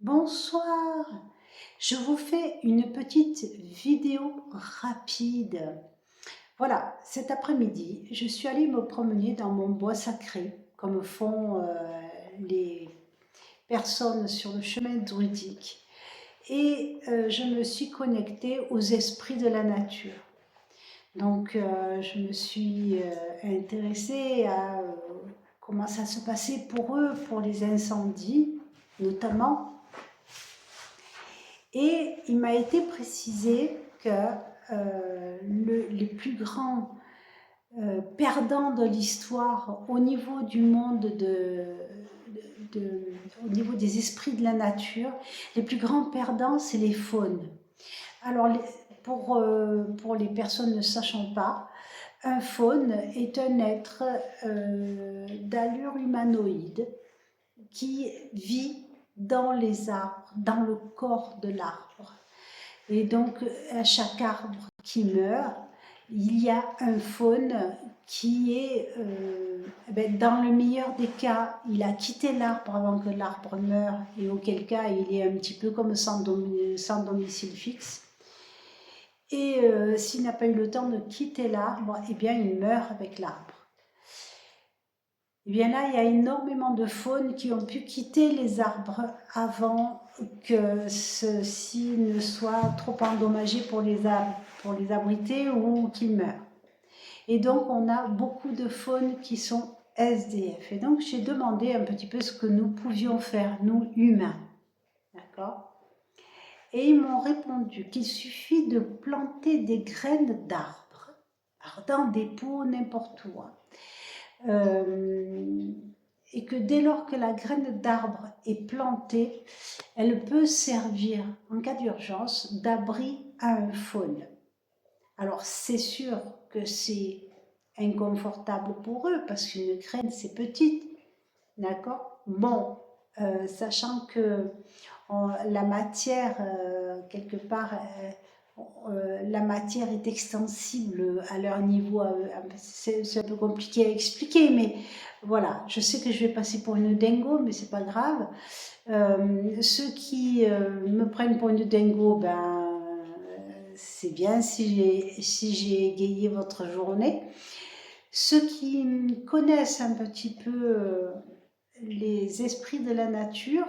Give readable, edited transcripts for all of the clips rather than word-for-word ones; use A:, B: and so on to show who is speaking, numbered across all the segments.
A: Bonsoir, je vous fais une petite vidéo rapide. Voilà, cet après-midi, je suis allée me promener dans mon bois sacré, comme font les personnes sur le chemin druidique. Et je me suis connectée aux esprits de la nature. Donc, je me suis intéressée à comment ça se passait pour eux, pour les incendies, notamment. Et il m'a été précisé que les plus grands perdants de l'histoire au niveau du monde au niveau des esprits de la nature, les plus grands perdants, c'est les faunes. Alors, pour les personnes ne sachant pas, un faune est un être d'allure humanoïde qui vit dans les arbres, dans le corps de l'arbre. Et donc, à chaque arbre qui meurt, il y a un faune qui est, dans le meilleur des cas, il a quitté l'arbre avant que l'arbre meure, et auquel cas il est un petit peu comme sans domicile fixe. Et s'il n'a pas eu le temps de quitter l'arbre, eh bien il meurt avec l'arbre. Et bien là, il y a énormément de faunes qui ont pu quitter les arbres avant que ceux-ci ne soient trop endommagés pour les abriter ou qu'ils meurent. Et donc, on a beaucoup de faunes qui sont SDF. Et donc, j'ai demandé un petit peu ce que nous pouvions faire, nous, humains. D'accord ? Et ils m'ont répondu qu'il suffit de planter des graines d'arbres, dans des pots, n'importe où. Et que dès lors que la graine d'arbre est plantée, elle peut servir, en cas d'urgence, d'abri à un faune. Alors c'est sûr que c'est inconfortable pour eux, parce qu'une graine c'est petite, d'accord? Bon, sachant que la matière, quelque part, la matière est extensible à leur niveau. C'est un peu compliqué à expliquer, mais voilà, je sais que je vais passer pour une dingo, mais c'est pas grave. Ceux qui me prennent pour une dingo, ben, c'est bien si j'ai égayé votre journée. Ceux qui connaissent un petit peu les esprits de la nature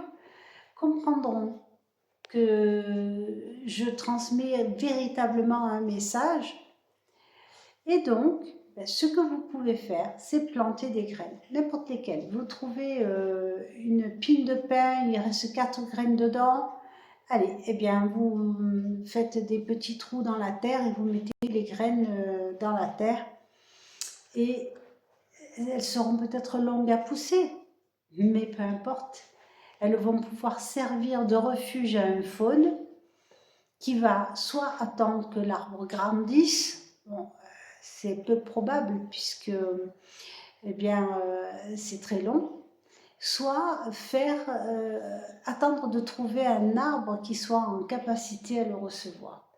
A: comprendront que je transmets véritablement un message. Et donc, ce que vous pouvez faire, c'est planter des graines, n'importe lesquelles. Vous trouvez une pile de pain, il reste 4 graines dedans. Allez, eh bien, vous faites des petits trous dans la terre et vous mettez les graines dans la terre. Et elles seront peut-être longues à pousser, mais peu importe. Elles vont pouvoir servir de refuge à un faune qui va soit attendre que l'arbre grandisse, bon, c'est peu probable puisque eh bien, c'est très long, soit faire attendre de trouver un arbre qui soit en capacité à le recevoir.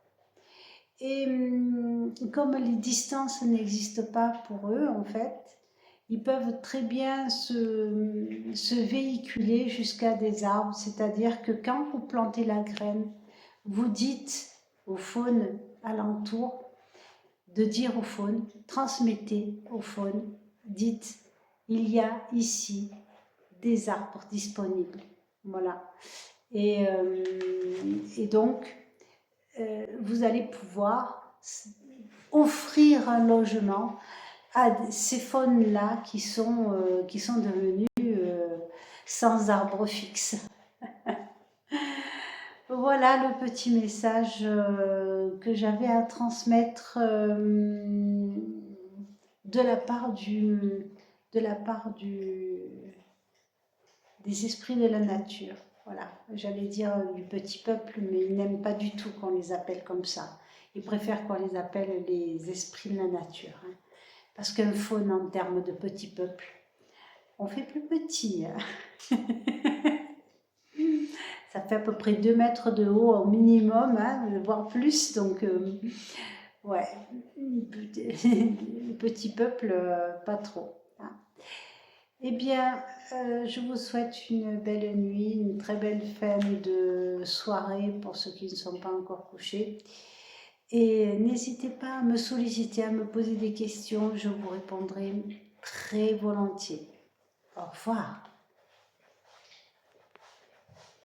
A: Et comme les distances n'existent pas pour eux, en fait, ils peuvent très bien se véhiculer jusqu'à des arbres, c'est-à-dire que quand vous plantez la graine, vous dites aux faunes alentours de dire aux faunes, transmettez aux faunes, dites, il y a ici des arbres disponibles. Voilà. Et donc, vous allez pouvoir offrir un logement à ces faunes-là qui sont devenus sans arbre fixe. Voilà le petit message que j'avais à transmettre de la part des esprits de la nature. Voilà, j'allais dire du petit peuple, mais ils n'aiment pas du tout qu'on les appelle comme ça. Ils préfèrent qu'on les appelle les esprits de la nature. Hein. Parce qu'un faune en termes de petit peuple, on fait plus petit. Hein. Ça fait à peu près 2 mètres de haut au minimum, hein, voire plus. Donc, ouais, petit peuple, pas trop. Hein. Eh bien, je vous souhaite une belle nuit, une très belle fin de soirée pour ceux qui ne sont pas encore couchés. Et n'hésitez pas à me solliciter, à me poser des questions, je vous répondrai très volontiers. Au revoir.